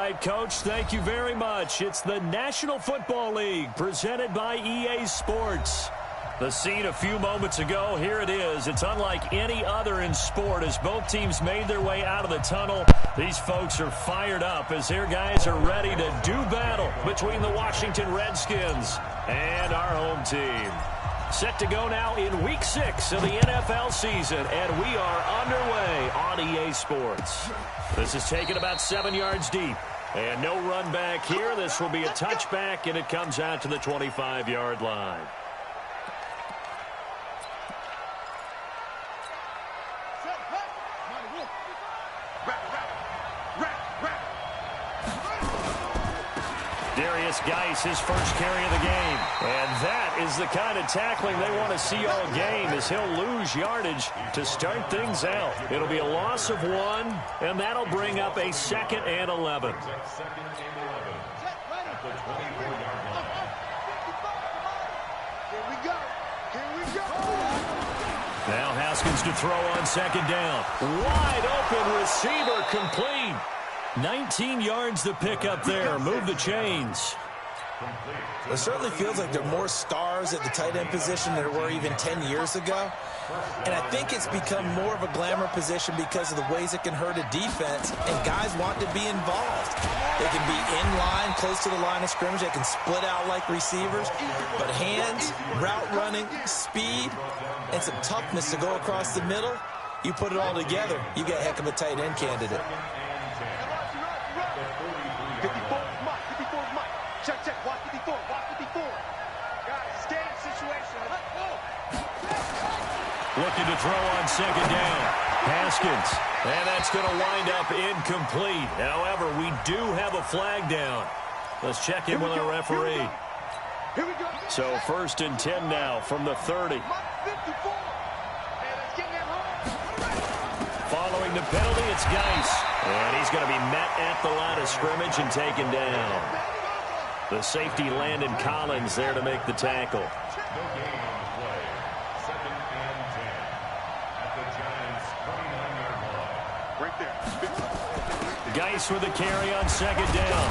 right, Coach, thank you very much. It's the National Football League presented by EA Sports. The scene a few moments ago, here it is. It's unlike any other in sport as both teams made their way out of the tunnel. These folks are fired up as their guys are ready to do battle between the Washington Redskins and our home team. Set to go now in Week 6 of the NFL season, and we are underway on EA Sports. This is taken about 7 yards deep, and no run back here. This will be a touchback, and it comes out to the 25-yard line. Geis, his first carry of the game. And that is the kind of tackling they want to see all game as he'll lose yardage to start things out. It'll be a loss of 1, and that'll bring up a 2nd and 11. Now Haskins to throw on 2nd down. Wide open receiver complete. 19 yards to pick up there. Move the chains. It certainly feels like there are more stars at the tight end position than there were even 10 years ago. And I think it's become more of a glamour position because of the ways it can hurt a defense, and guys want to be involved. They can be in line, close to the line of scrimmage. They can split out like receivers. But hands, route running, speed, and some toughness to go across the middle, you put it all together, you get a heck of a tight end candidate. Looking to throw on 2nd down. Haskins. And that's going to wind up incomplete. However, we do have a flag down. Let's check in with our referee. So 1st and 10 now from the 30. Following the penalty, it's Geis. And he's going to be met at the line of scrimmage and taken down. The safety, Landon Collins, there to make the tackle. Geis with a carry on 2nd down.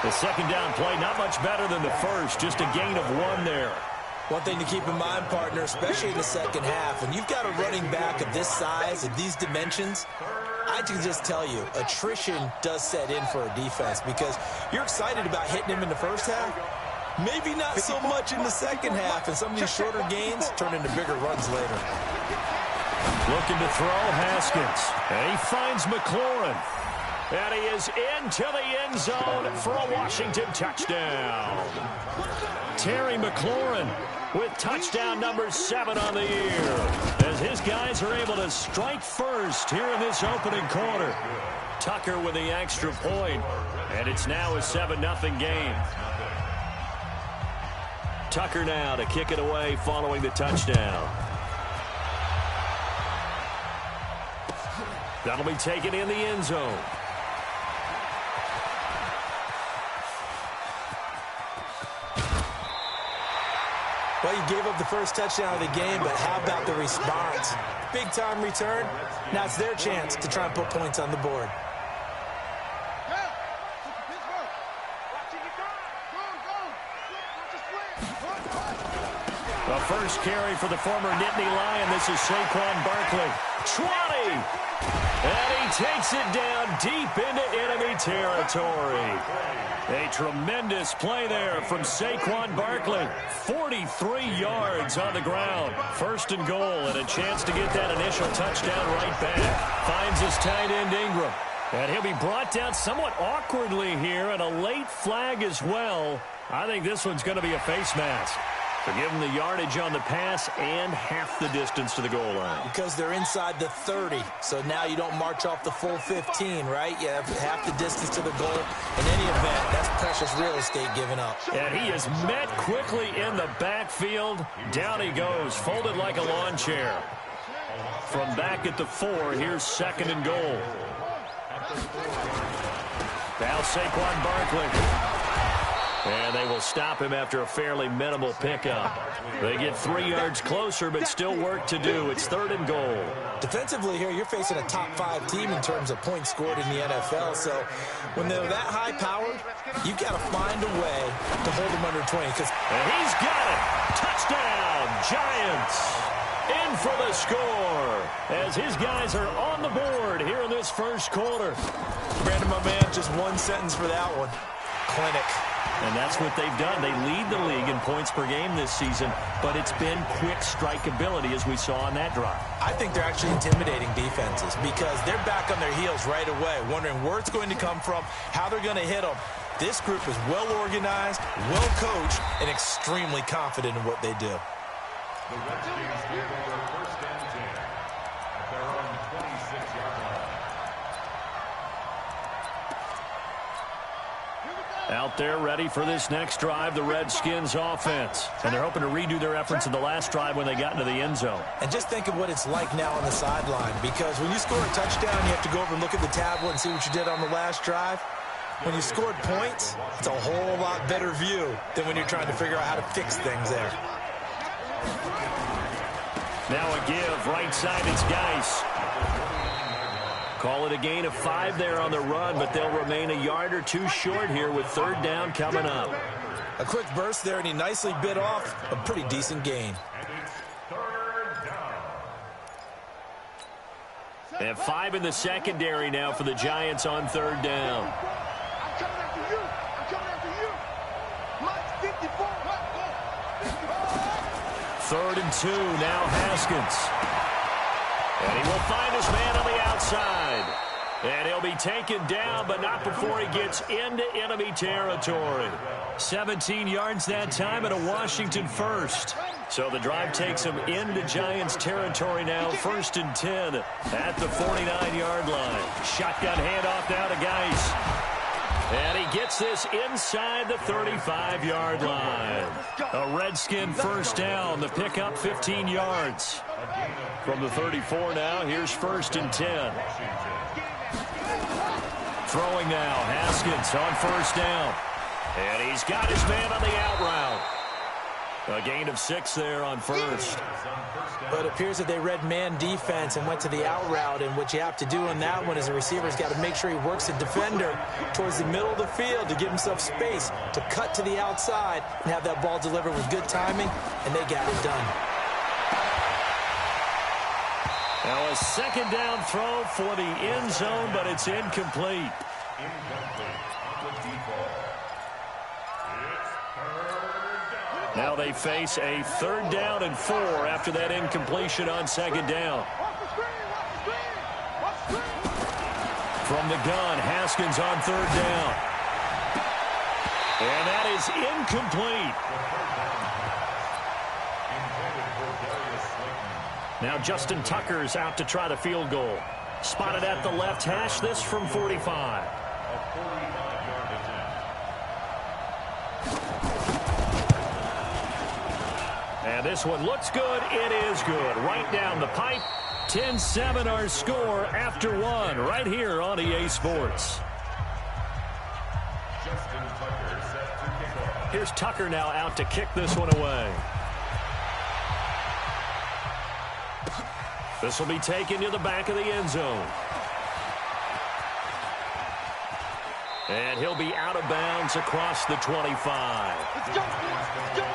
The 2nd down play, not much better than the first, just a gain of 1 there. One thing to keep in mind, partner, especially in the second half, when you've got a running back of this size, of these dimensions, I can just tell you, attrition does set in for a defense because you're excited about hitting him in the first half. Maybe not so much in the second half, and some of these shorter gains turn into bigger runs later. Looking to throw, Haskins. And he finds McLaurin. And he is into the end zone for a Washington touchdown. Terry McLaurin with touchdown number 7 on the year, as his guys are able to strike first here in this opening quarter. Tucker with the extra point, and it's now a 7-0 game. Tucker now to kick it away following the touchdown. That'll be taken in the end zone. Well, you gave up the first touchdown of the game, but how about the response? Big-time return. Now it's their chance to try and put points on the board. The first carry for the former Nittany Lion. This is Saquon Barkley. 20! And he takes it down deep into enemy territory. A tremendous play there from Saquon Barkley. 43 yards on the ground. 1st and goal, and a chance to get that initial touchdown right back. Finds his tight end Ingram. And he'll be brought down somewhat awkwardly here, and a late flag as well. I think this one's going to be a face mask. To give them the yardage on the pass and half the distance to the goal line. Because they're inside the 30, so now you don't march off the full 15, right? You have half the distance to the goal. In any event, that's precious real estate given up. And he is met quickly in the backfield. Down he goes, folded like a lawn chair. From back at the 4, here's 2nd and goal. Now Saquon Barkley. And they will stop him after a fairly minimal pickup. They get 3 yards closer, but still work to do. It's 3rd and goal. Defensively here, you're facing a top 5 team in terms of points scored in the NFL. So when they're that high-powered, you've got to find a way to hold them under 20. And he's got it. Touchdown, Giants. In for the score as his guys are on the board here in this first quarter. Brandon, my man, just one sentence for that one. Clinic. And that's what they've done. They lead the league in points per game this season, but it's been quick strike ability as we saw on that drive. I think they're actually intimidating defenses because they're back on their heels right away, wondering where it's going to come from, how they're going to hit them. This group is well organized, well coached, and extremely confident in what they do. The Redskins take over 1st and 10 at their own 26-yard line. Out there ready for this next drive, the Redskins offense. And they're hoping to redo their efforts in the last drive when they got into the end zone. And just think of what it's like now on the sideline, because when you score a touchdown, you have to go over and look at the tablet and see what you did on the last drive. When you scored points, it's a whole lot better view than when you're trying to figure out how to fix things there. Now a give, right side, it's Geis. Call it a gain of 5 there on the run, but they'll remain a yard or 2 short here with 3rd down coming up. A quick burst there, and he nicely bit off a pretty decent gain. They have 5 in the secondary now for the Giants on 3rd down. I'm coming after you. I'm coming after you. Mine's 54. 3rd and 2, now Haskins. And he will find his man on the outside. And he'll be taken down, but not before he gets into enemy territory. 17 yards that time and a Washington first. So the drive takes him into Giants territory now, 1st and 10 at the 49-yard line. Shotgun handoff now to Geis. And he gets this inside the 35-yard line. A Redskin 1st down. The pickup 15 yards. From the 34 now, here's 1st and 10. Throwing now, Haskins on 1st down. And he's got his man on the out route. A gain of 6 there on 1st. But it appears that they read man defense and went to the out route, and what you have to do on that one is the receiver's got to make sure he works the defender towards the middle of the field to give himself space to cut to the outside and have that ball delivered with good timing, and they got it done. Now a 2nd down throw for the end zone, but it's incomplete. Now they face a 3rd down and 4 after that incompletion on 2nd down. From the gun, Haskins on 3rd down. And that is incomplete. Now Justin Tucker's out to try the field goal. Spotted at the left hash, this from 45. And this one looks good. It is good. Right down the pipe. 10-7 our score after 1 right here on EA Sports. Here's Tucker now out to kick this one away. This will be taken to the back of the end zone. And he'll be out of bounds across the 25. Let's go. Let's go.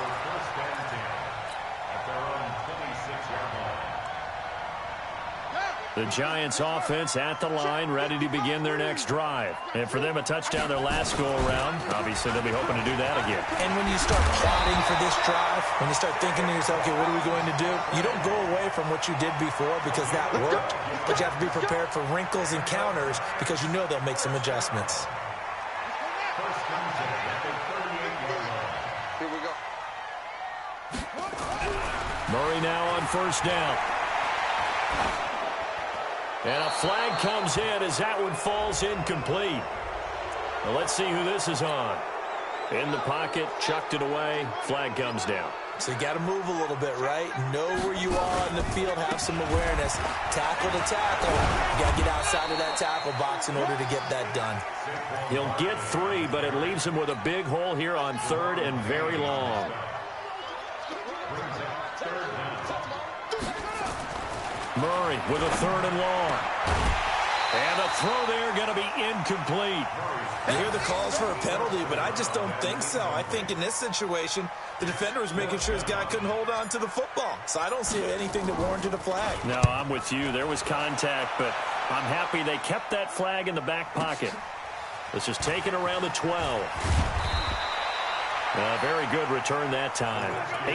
The Giants offense at the line, ready to begin their next drive. And for them, a touchdown their last go-around. Obviously, they'll be hoping to do that again. And when you start plotting for this drive, when you start thinking to yourself, okay, what are we going to do? You don't go away from what you did before because that worked, but you have to be prepared for wrinkles and counters because you know they'll make some adjustments. Here we go. Murray now on 1st down. And a flag comes in as that one falls incomplete. Well, let's see who this is on. In the pocket, chucked it away, flag comes down. So you got to move a little bit, right? Know where you are on the field, have some awareness. Tackle to tackle. You got to get outside of that tackle box in order to get that done. He'll get 3, but it leaves him with a big hole here on 3rd and very long. Murray with a 3rd and long. And the throw there going to be incomplete. I hear the calls for a penalty, but I just don't think so. I think in this situation, the defender was making sure his guy couldn't hold on to the football. So I don't see anything that warranted a flag. No, I'm with you. There was contact, but I'm happy they kept that flag in the back pocket. This is taken around the 12. Very good return that time.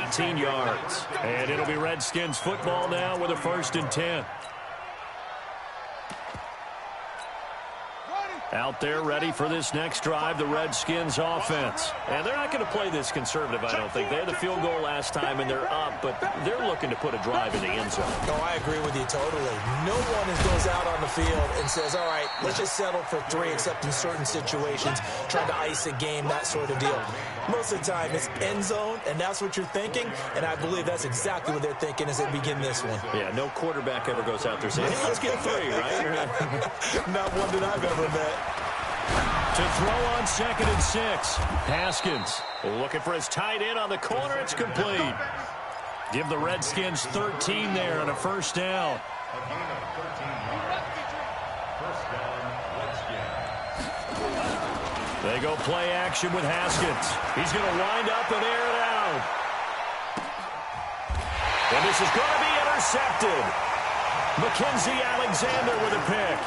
18 yards. And it'll be Redskins football now with a 1st and 10. Out there ready for this next drive, the Redskins offense. And they're not going to play this conservative, I don't think. They had the field goal last time, and they're up, but they're looking to put a drive in the end zone. No, I agree with you totally. No one goes out on the field and says, all right, let's just settle for 3, except in certain situations, trying to ice a game, that sort of deal. Most of the time, it's end zone, and that's what you're thinking, and I believe that's exactly what they're thinking as they begin this one. Yeah, no quarterback ever goes out there saying, hey, let's get 3, right? Not one that I've ever met. To throw on 2nd and 6. Haskins looking for his tight end on the corner. It's complete. Give the Redskins 13 there on a 1st down. They go play action with Haskins. He's going to wind up and air it out. And this is going to be intercepted. Mackenzie Alexander with a pick.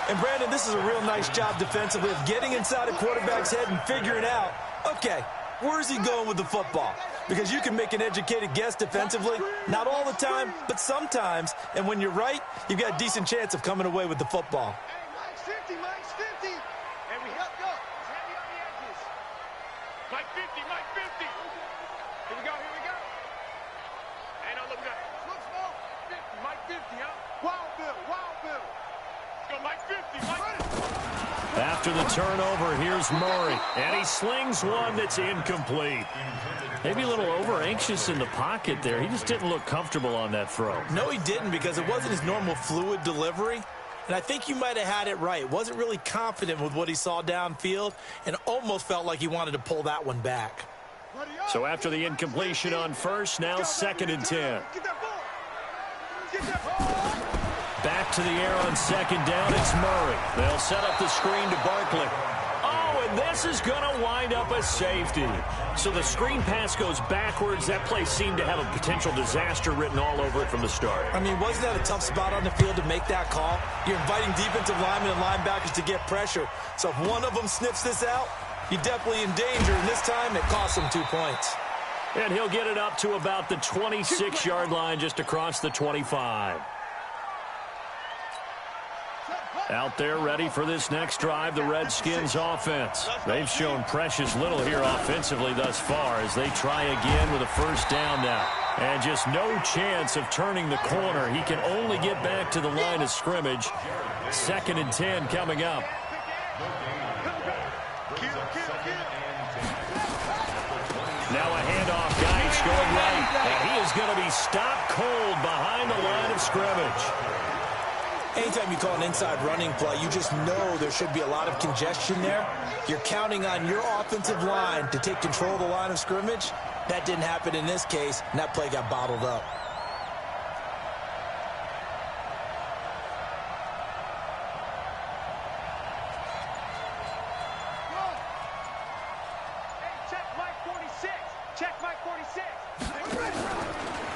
And, Brandon, this is a real nice job defensively of getting inside a quarterback's head and figuring out, okay, where's he going with the football? Because you can make an educated guess defensively, not all the time, but sometimes. And when you're right, you've got a decent chance of coming away with the football. Hey, Mike's 50. And we help go. He's heavy on the edges. Mike 50. Here we go. Ain't no looking up. Look small. 50, Mike 50, huh? Wild Bill. Let's go, Mike 50, After the turnover, here's Murray. And he slings one that's incomplete. Maybe a little over-anxious in the pocket there. He just didn't look comfortable on that throw. No, he didn't, because it wasn't his normal fluid delivery. And I think you might have had it right. Wasn't really confident with what he saw downfield and almost felt like he wanted to pull that one back. So after the incompletion on 1st, now 2nd and 10. Back to the air on 2nd down, it's Murray. They'll set up the screen to Barkley. Oh, and this is going to wind up a safety. So the screen pass goes backwards. That play seemed to have a potential disaster written all over it from the start. I mean, wasn't that a tough spot on the field to make that call? You're inviting defensive linemen and linebackers to get pressure. So if one of them sniffs this out, you're definitely in danger. And this time, it cost him 2 points. And he'll get it up to about the 26-yard line, just across the 25. Out there ready for this next drive, the Redskins offense. They've shown precious little here offensively thus far as they try again with a 1st down now. And just no chance of turning the corner. He can only get back to the line of scrimmage. 2nd and 10 coming up. Now a handoff, Geist going right. And he is going to be stopped cold behind the line of scrimmage. Anytime you call an inside running play, you just know there should be a lot of congestion there. You're counting on your offensive line to take control of the line of scrimmage. That didn't happen in this case, and that play got bottled up.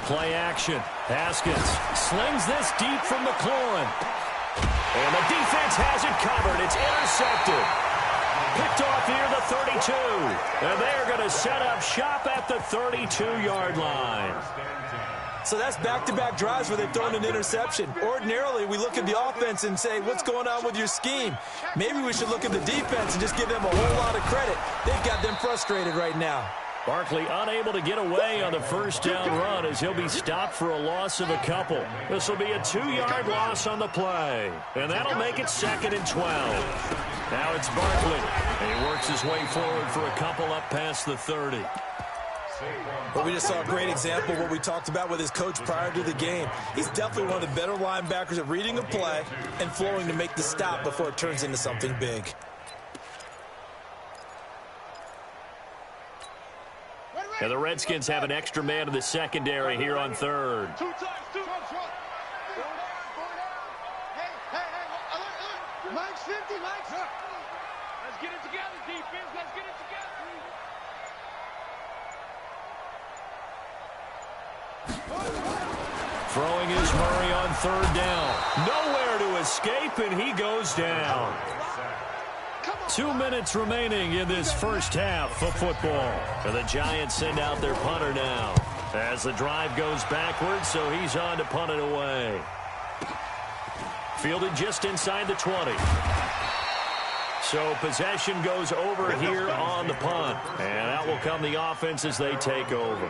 Play action. Haskins slings this deep from McLaurin. And the defense has it covered. It's intercepted. Picked off near the 32. And they're going to set up shop at the 32-yard line. So that's back-to-back drives where they've thrown an interception. Ordinarily, we look at the offense and say, what's going on with your scheme? Maybe we should look at the defense and just give them a whole lot of credit. They've got them frustrated right now. Barkley unable to get away on the 1st down run as he'll be stopped for a loss of a couple. This will be a 2-yard loss on the play. And that'll make it 2nd and 12. Now it's Barkley. And he works his way forward for a couple up past the 30. Well, we just saw a great example of what we talked about with his coach prior to the game. He's definitely one of the better linebackers at reading a play and flowing to make the stop before it turns into something big. And the Redskins have an extra man in the secondary here on third. Hey, Mike's 50, Mike's. Let's get it together, defense. Let's get it together. Throwing is Murray on third down. Nowhere to escape, and he goes down. 2 minutes remaining in this first half of football. And the Giants send out their punter now as the drive goes backwards, so he's on to punt it away. Fielded just inside the 20. So possession goes over here on the punt. And out will come the offense as they take over.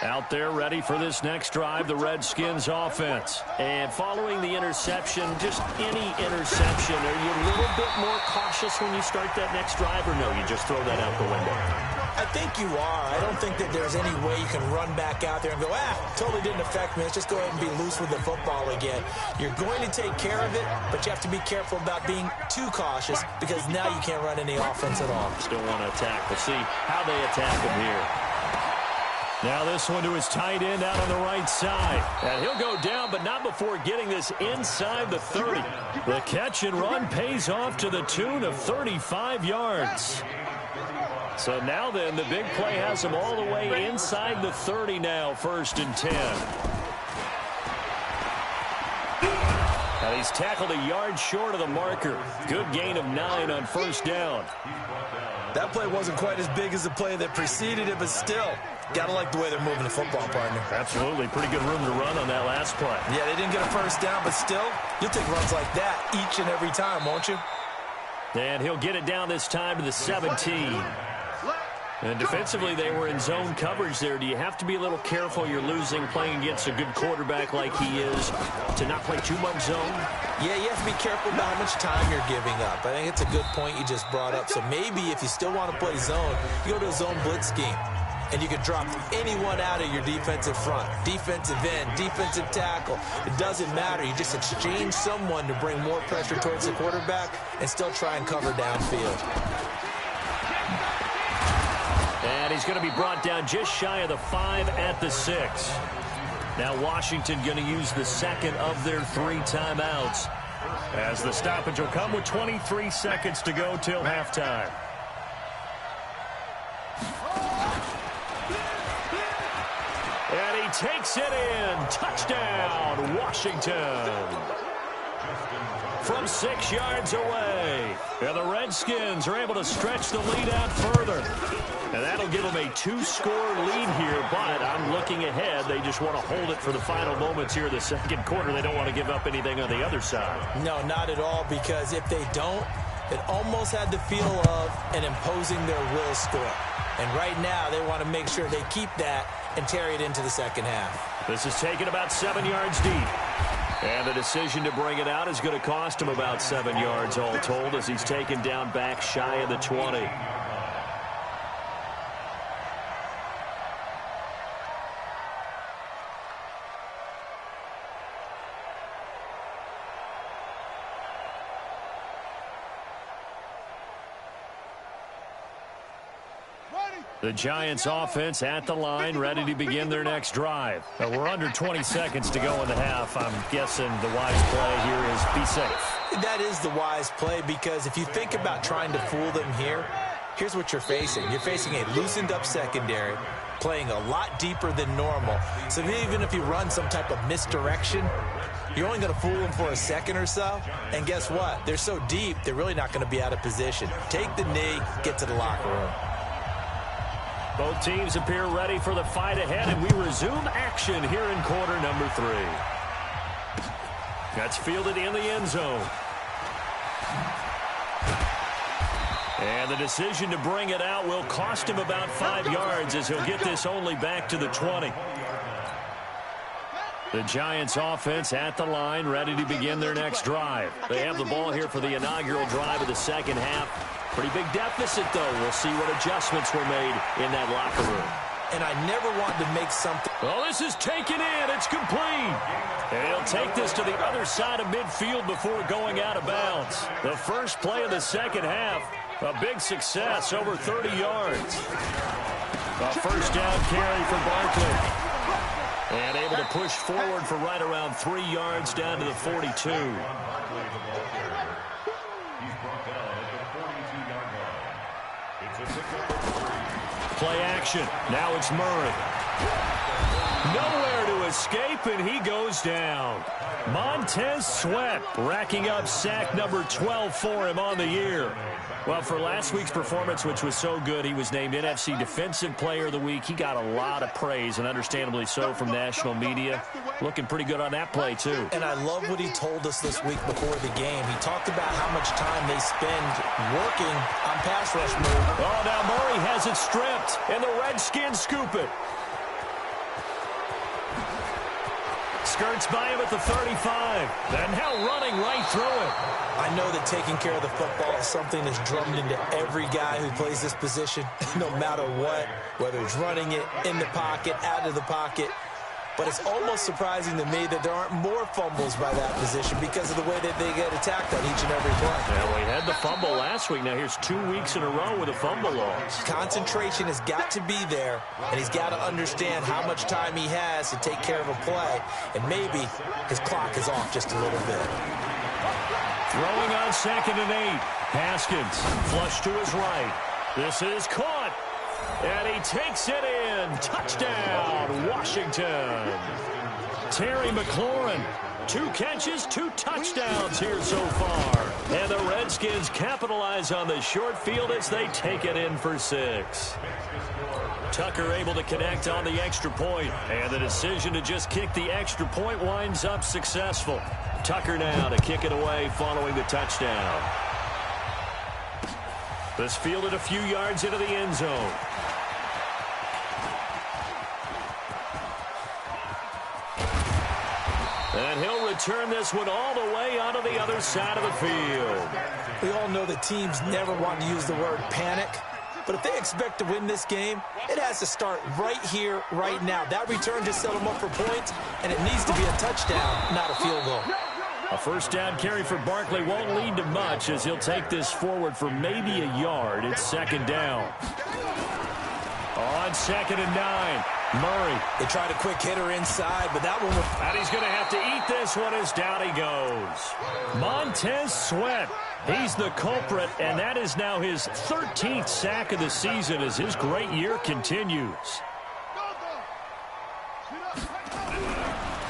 Out there ready for this next drive, the Redskins offense. And following the interception, just any interception, are you a little bit more cautious when you start that next drive, or no, you just throw that out the window? I think you are. I don't think that there's any way you can run back out there and go, totally didn't affect me. Let's just go ahead and be loose with the football again. You're going to take care of it, but you have to be careful about being too cautious because now you can't run any offense at all. Still want to attack. We'll see how they attack him here. Now this one to his tight end out on the right side. And he'll go down, but not before getting this inside the 30. The catch and run pays off to the tune of 35 yards. So now then, the big play has him all the way inside the 30 now, 1st and 10. And he's tackled a yard short of the marker. Good gain of 9 on 1st down. That play wasn't quite as big as the play that preceded it, but still, got to like the way they're moving the football, partner. Absolutely. Pretty good room to run on that last play. Yeah, they didn't get a 1st down, but still, you'll take runs like that each and every time, won't you? And he'll get it down this time to the 17. And defensively, they were in zone coverage there. Do you have to be a little careful? You're losing, playing against a good quarterback like he is, to not play too much zone? Yeah, you have to be careful about how much time you're giving up. I think it's a good point you just brought up. So maybe if you still want to play zone, you go to a zone blitz scheme. And you can drop anyone out of your defensive front. Defensive end, defensive tackle. It doesn't matter. You just exchange someone to bring more pressure towards the quarterback and still try and cover downfield. And he's going to be brought down just shy of the 5 at the 6. Now Washington going to use the second of their 3 timeouts, as the stoppage will come with 23 seconds to go till halftime. And he takes it in. Touchdown, Washington. From 6 yards away. And the Redskins are able to stretch the lead out further. And that'll give them a 2-score lead here, but I'm looking ahead. They just want to hold it for the final moments here in the second quarter. They don't want to give up anything on the other side. No, not at all, because if they don't, it almost had the feel of an imposing their will score. And right now, they want to make sure they keep that and carry it into the second half. This is taken about 7 yards deep. And the decision to bring it out is going to cost him about 7 yards all told, as he's taken down back shy of the 20. The Giants offense at the line, ready to begin their next drive. We're under 20 seconds to go in the half. I'm guessing the wise play here is be safe. That is the wise play, because if you think about trying to fool them here, here's what you're facing. You're facing a loosened up secondary, playing a lot deeper than normal. So even if you run some type of misdirection, you're only going to fool them for a second or so. And guess what? They're so deep, they're really not going to be out of position. Take the knee, get to the locker room. Both teams appear ready for the fight ahead, and we resume action here in quarter number 3. That's fielded in the end zone. And the decision to bring it out will cost him about 5 yards, as he'll get this only back to the 20. The Giants offense at the line, ready to begin their next drive. They have the ball here for the inaugural drive of the second half. Pretty big deficit, though. We'll see what adjustments were made in that locker room. And I never wanted to make something. Well, this is taken in. It's complete. And he'll take this to the other side of midfield before going out of bounds. The first play of the second half, a big success, over 30 yards. A first down carry for Barkley. And able to push forward for right around 3 yards down to the 42. He's brought down at the 42-yard line. It's a pickup of 3. Play action. Now it's Murray. Nowhere to escape, and he goes down. Montez Sweat racking up sack number 12 for him on the year. Well, for last week's performance, which was so good, he was named NFC Defensive Player of the Week. He got a lot of praise, and understandably so, from national media. Looking pretty good on that play, too. And I love what he told us this week before the game. He talked about how much time they spend working on pass rush move. Oh, now Murray has it stripped, and the Redskins scoop it. Skirts by him at the 35. And now running right through it. I know that taking care of the football is something that's drummed into every guy who plays this position, no matter what, whether it's running it, in the pocket, out of the pocket. But it's almost surprising to me that there aren't more fumbles by that position because of the way that they get attacked on each and every play. Yeah, we had the fumble last week. Now here's 2 weeks in a row with a fumble loss. Concentration has got to be there, and he's got to understand how much time he has to take care of a play, and maybe his clock is off just a little bit. Throwing on 2nd and 8. Haskins, flush to his right. This is caught. And he takes it in. Touchdown, Washington. Terry McLaurin, 2 catches, 2 touchdowns here so far. And the Redskins capitalize on the short field as they take it in for 6. Tucker able to connect on the extra point. And the decision to just kick the extra point winds up successful. Tucker now to kick it away following the touchdown. This fielded a few yards into the end zone. And he'll return this one all the way onto the other side of the field. We all know that teams never want to use the word panic, but if they expect to win this game, it has to start right here, right now. That return just set them up for points, and it needs to be a touchdown, not a field goal. A first down carry for Barkley won't lead to much as he'll take this forward for maybe a yard. It's 2nd down. On 2nd and 9. Murray. They tried a quick hitter inside, but that one was... And he's going to have to eat this one as down he goes. Montez Sweat. He's the culprit, and that is now his 13th sack of the season as his great year continues.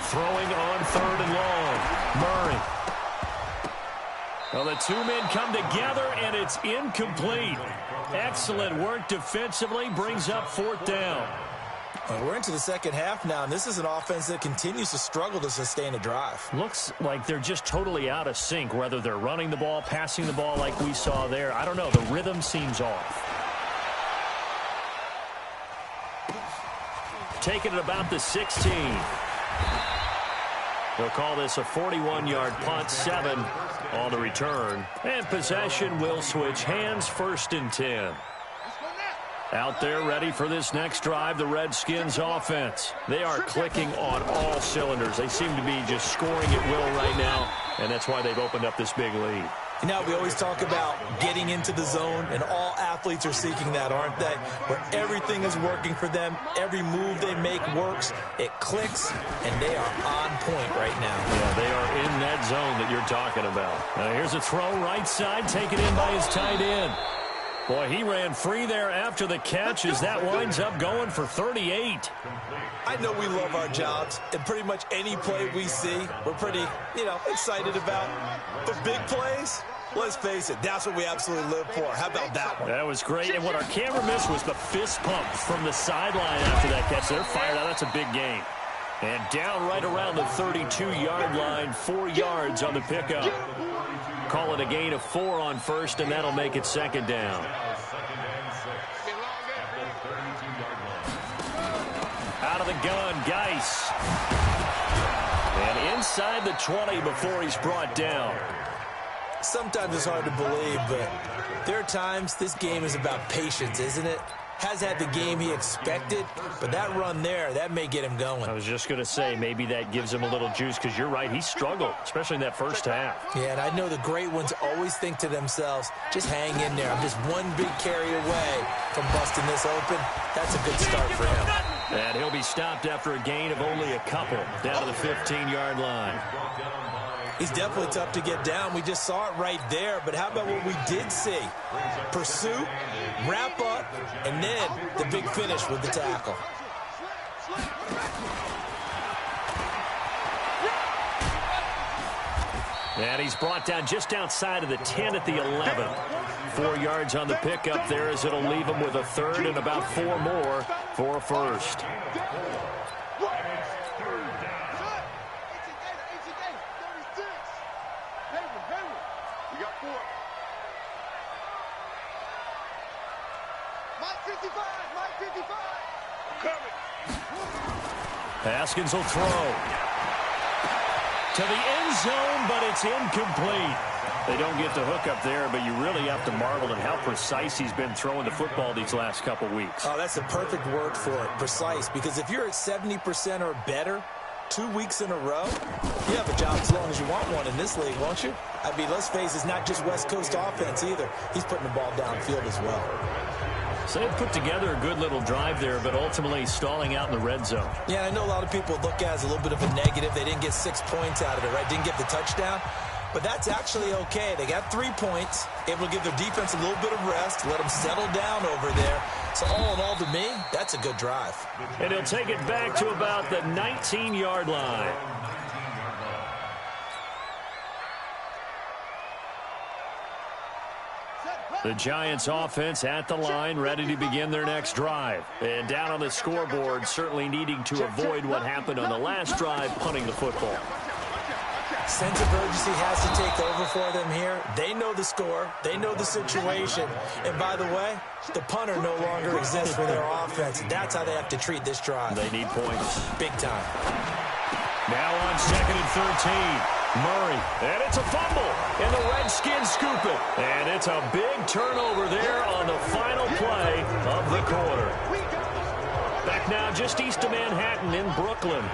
Throwing on 3rd and long. Murray. Well, the 2 men come together, and it's incomplete. Excellent work defensively, brings up 4th down. We're into the second half now, and this is an offense that continues to struggle to sustain a drive. Looks like they're just totally out of sync, whether they're running the ball, passing the ball like we saw there. I don't know. The rhythm seems off. Taking it about the 16. They'll call this a 41-yard punt, 7 on the return. And possession will switch hands, 1st and 10. Out there ready for this next drive, the Redskins offense. They are clicking on all cylinders. They seem to be just scoring at will right now, and that's why they've opened up this big lead. You know, we always talk about getting into the zone, and all athletes are seeking that, aren't they? Where everything is working for them, every move they make works, it clicks, and they are on point right now. Yeah, they are in that zone that you're talking about. Now here's a throw right side, taken in by his tight end. Boy, he ran free there after the catch as that winds up going for 38. I know we love our jobs, and pretty much any play we see, we're pretty, excited about. But big plays, let's face it, that's what we absolutely live for. How about that one? That was great, and what our camera missed was the fist pump from the sideline after that catch. They're fired out. That's a big game. And down right around the 32-yard line, 4 yards on the pickup. Call it a gain of 4 on 1st, and that'll make it 2nd down. Out of the gun, Geis. And inside the 20 before he's brought down. Sometimes it's hard to believe, but there are times this game is about patience, isn't it? Has had the game he expected, but that run there, that may get him going. I was just going to say, maybe that gives him a little juice, because you're right, he struggled, especially in that first half. Yeah, and I know the great ones always think to themselves, just hang in there. I'm just one big carry away from busting this open. That's a good start for him. And he'll be stopped after a gain of only a couple, down to the 15-yard line. He's definitely tough to get down. We just saw it right there. But how about what we did see? Pursuit, wrap up, and then the big finish with the tackle. And he's brought down just outside of the 10 at the 11. 4 yards on the pickup there, as it'll leave him with a third and about 4 more for a first. Haskins will throw to the end zone, but it's incomplete. They don't get the hook up there, but you really have to marvel at how precise he's been throwing the football these last couple weeks. Oh, that's the perfect word for it, precise, because if you're at 70% or better 2 weeks in a row, you have a job as long as you want one in this league, won't you? I mean, let's face it, it's not just West Coast offense either. He's putting the ball downfield as well. So they've put together a good little drive there, but ultimately stalling out in the red zone. Yeah, I know a lot of people look at it as a little bit of a negative. They didn't get 6 points out of it, right? Didn't get the touchdown. But that's actually okay. They got 3 points, able to give their defense a little bit of rest, let them settle down over there. So all in all, to me, that's a good drive. And he'll take it back to about the 19-yard line. The Giants offense at the line, ready to begin their next drive. And down on the scoreboard, certainly needing to avoid what happened on the last drive, punting the football. Sense of urgency has to take over for them here. They know the score. They know the situation. And by the way, the punter no longer exists for their offense. That's how they have to treat this drive. They need points. Big time. Now on 2nd and 13. Murray, and it's a fumble, and the Redskins scoop it. And it's a big turnover there on the final play of the quarter. Back now just east of Manhattan in Brooklyn.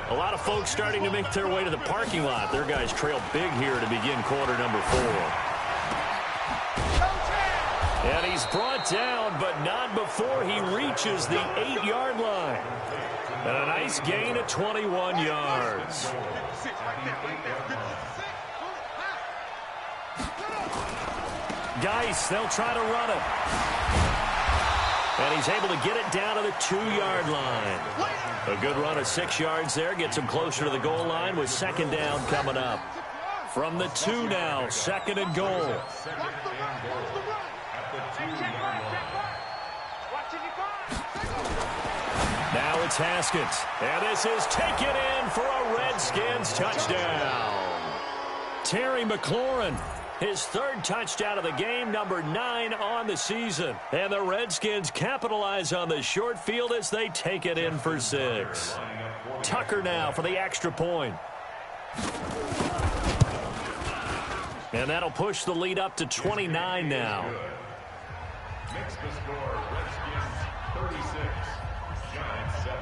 A lot of folks starting to make their way to the parking lot. Their guys trail big here to begin quarter number 4. And he's brought down, but not before he reaches the 8-yard line. And a nice gain of 21 yards. Geis, they'll try to run it. And he's able to get it down to the 2-yard line. A good run of 6 yards there. Gets him closer to the goal line with 2nd down coming up. From the 2 now, 2nd and goal. Now it's Haskins. And this is taken in for a Redskins touchdown. Terry McLaurin, his 3rd touchdown of the game, number 9 on the season. And the Redskins capitalize on the short field as they take it in for 6. Tucker now for the extra point. And that'll push the lead up to 29 now. Makes the score Redskins 36, Giants 7.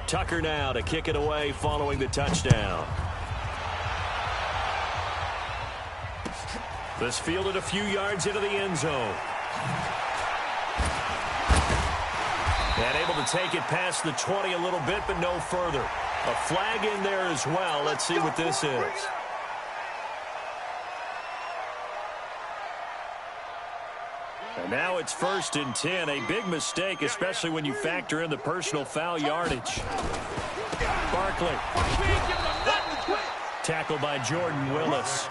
Tucker now to kick it away following the touchdown. This fielded a few yards into the end zone. And able to take it past the 20 a little bit, but no further. A flag in there as well. Let's see what this is. And now it's 1st and 10. A big mistake, especially when you factor in the personal foul yardage. Barkley. Tackled by Jordan Willis.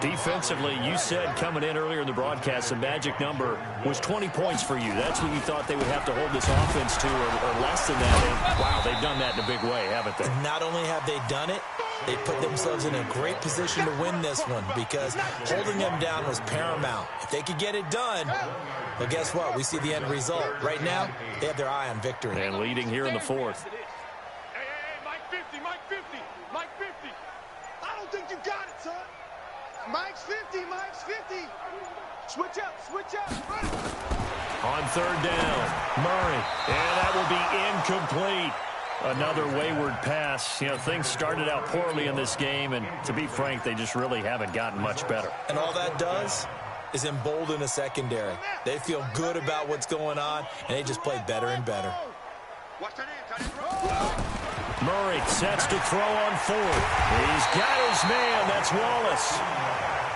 Defensively, you said coming in earlier in the broadcast, the magic number was 20 points for you. That's what you thought they would have to hold this offense to, or less than that. And, wow, they've done that in a big way, haven't they? Not only have they done it, they put themselves in a great position to win this one, because holding them down was paramount. If they could get it done, well, guess what? We see the end result. Right now, they have their eye on victory. And leading here in the 4th. Hey, Mike 50, Mike 50. Mike's 50, Mike's 50. Switch up, switch up. On third down, Murray, and that will be incomplete. Another wayward pass. You know, things started out poorly in this game, and to be frank, they just really haven't gotten much better. And all that does is embolden a secondary. They feel good about what's going on, and they just play better and better. Murray sets to throw on fourth. He's got his man. That's Wallace.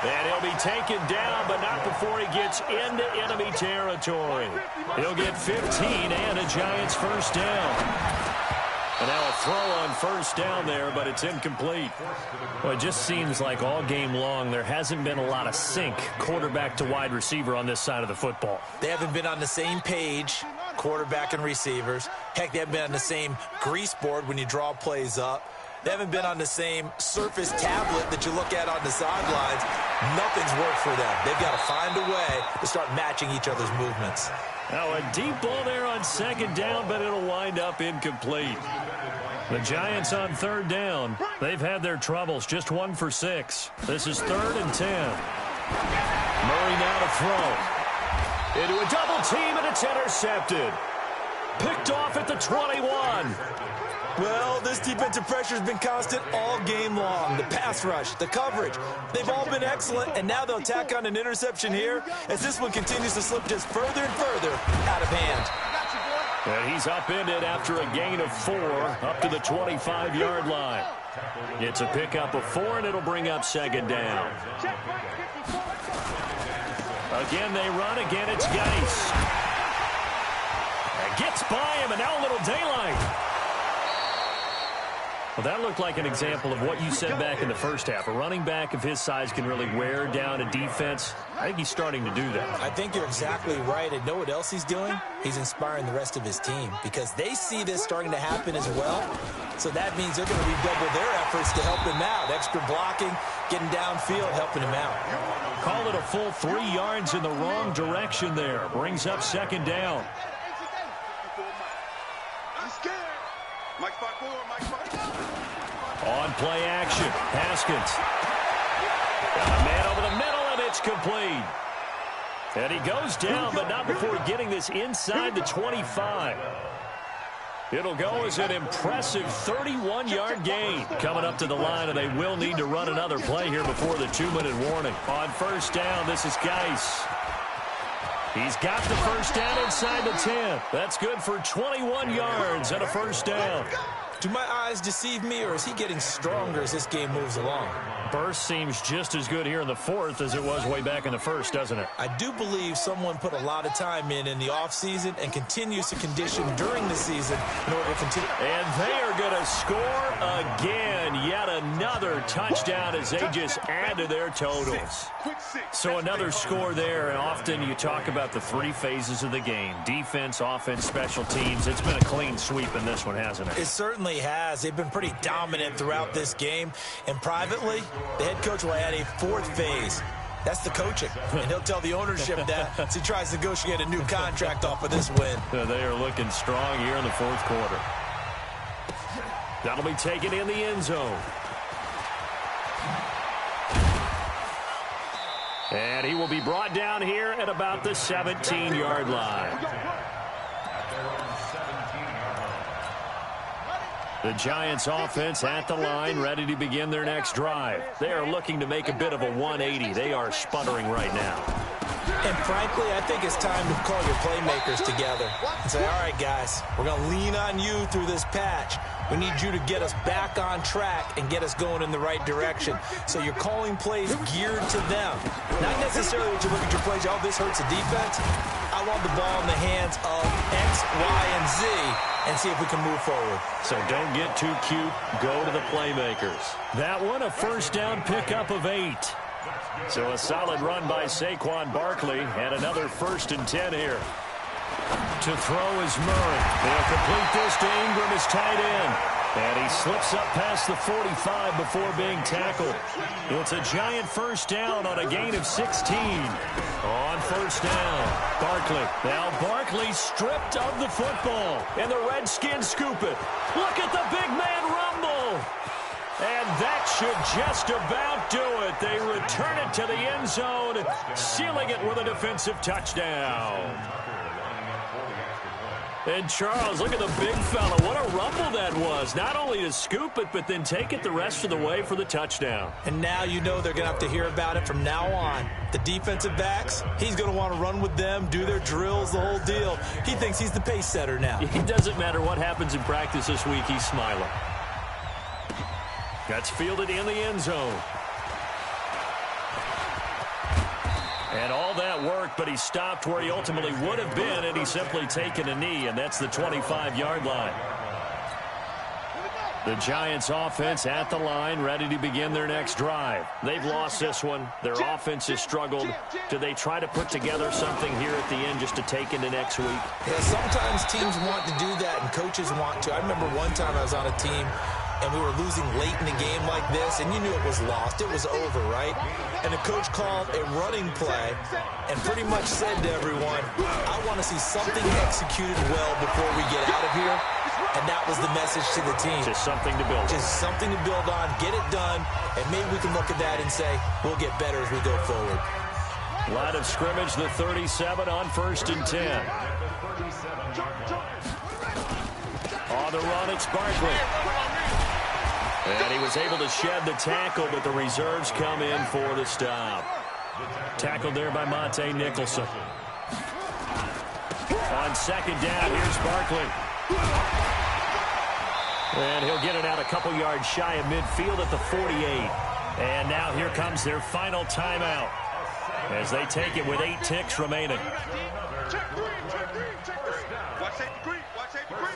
And he'll be taken down, but not before he gets into enemy territory. He'll get 15 and a Giants first down. And now a throw on first down there, but it's incomplete. Well, it just seems like all game long there hasn't been a lot of sync quarterback to wide receiver on this side of the football. They haven't been on the same page, quarterback and receivers. Heck, they haven't been on the same grease board when you draw plays up. They haven't been on the same surface tablet that you look at on the sidelines. Nothing's worked for them. They've got to find a way to start matching each other's movements. Now a deep ball there on second down, but it'll wind up incomplete. The Giants on third down. They've had their troubles, just 1 for 6. This is 3rd and 10. Murray now to throw. Into a double team, and it's intercepted. Picked off at the 21. Well, this defensive pressure has been constant all game long. The pass rush, the coverage, they've all been excellent, and now they'll tack on an interception here as this one continues to slip just further and further out of hand. And he's upended after a gain of 4 up to the 25-yard line. It's a pickup of 4, and it'll bring up second down. Again, they run. Again, it's Geis. And gets by him, and now a little daylight. Well, that looked like an example of what you said back in the first half. A running back of his size can really wear down a defense. I think he's starting to do that. I think you're exactly right. And know what else he's doing? He's inspiring the rest of his team because they see this starting to happen as well. So that means they're going to redouble their efforts to help him out. Extra blocking, getting downfield, helping him out. Call it a full 3 yards in the wrong direction there. Brings up second down. On play action, Haskins. Got a man over the middle, and it's complete. And he goes down, but not before getting this inside the 25. It'll go as an impressive 31-yard gain. Coming up to the line, and they will need to run another play here before the 2-minute warning. On first down, this is Geis. He's got the first down inside the 10. That's good for 21 yards and a first down. Do my eyes deceive me, or is he getting stronger as this game moves along? Burst seems just as good here in the 4th as it was way back in the 1st, doesn't it? I do believe someone put a lot of time in the offseason and continues to condition during the season in order to continue. And they are going to score again. Yet another touchdown as they just add to their totals. So another score there, and often you talk about the 3 phases of the game. Defense, offense, special teams. It's been a clean sweep in this one, hasn't it? It certainly has. They've been pretty dominant throughout this game. And privately, the head coach will add a 4th phase. That's the coaching. And he'll tell the ownership that as he tries to negotiate a new contract off of this win. They are looking strong here in the 4th quarter. That'll be taken in the end zone. And he will be brought down here at about the 17-yard line. The Giants offense at the line, ready to begin their next drive. They are looking to make a bit of a 180. They are sputtering right now. And frankly, I think it's time to call your playmakers together and say, all right, guys, we're going to lean on you through this patch. We need you to get us back on track and get us going in the right direction. So you're calling plays geared to them. Not necessarily that you look at your plays, oh, this hurts the defense. I want the ball in the hands of X, Y, and Z and see if we can move forward. So don't get too cute. Go to the playmakers. That one, a first down pickup of 8. So a solid run by Saquon Barkley and another 1st and 10 here. To throw is Murray. They'll complete this to Ingram as tight end. And he slips up past the 45 before being tackled. It's a Giant first down on a gain of 16. On first down, Barkley. Now Barkley stripped of the football. And the Redskins scoop it. Look at the big man rumble. And that should just about do it. They return it to the end zone, sealing it with a defensive touchdown. And Charles, look at the big fella. What a rumble that was. Not only to scoop it, but then take it the rest of the way for the touchdown. And now you know they're going to have to hear about it from now on. The defensive backs, he's going to want to run with them, do their drills, the whole deal. He thinks he's the pace setter now. It doesn't matter what happens in practice this week, he's smiling. That's fielded in the end zone. And all that worked, but he stopped where he ultimately would have been, and he's simply taken a knee, and that's the 25-yard line. The Giants offense at the line, ready to begin their next drive. They've lost this one. Their offense has struggled. Do they try to put together something here at the end just to take into next week? Yeah, sometimes teams want to do that, and coaches want to. I remember one time I was on a team, and we were losing late in a game like this, and you knew it was lost. It was over, right? And the coach called a running play and pretty much said to everyone, I want to see something executed well before we get out of here. And that was the message to the team. Just something to build on. Just something to build on, get it done, and maybe we can look at that and say, we'll get better as we go forward. Line of scrimmage, the 37 on 1st and 10. On the run, it's Barkley. And he was able to shed the tackle, but the reserves come in for the stop. Tackled there by Monte Nicholson. On 2nd down, here's Barkley. And he'll get it out a couple yards shy of midfield at the 48. And now here comes their final timeout as they take it with 8 ticks remaining. Check green, check green, check green. Watch safety green, watch safety green.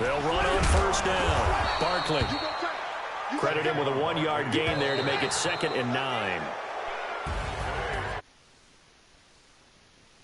They'll run on 1st down. Barkley. Credit him with a 1-yard gain there to make it 2nd and 9.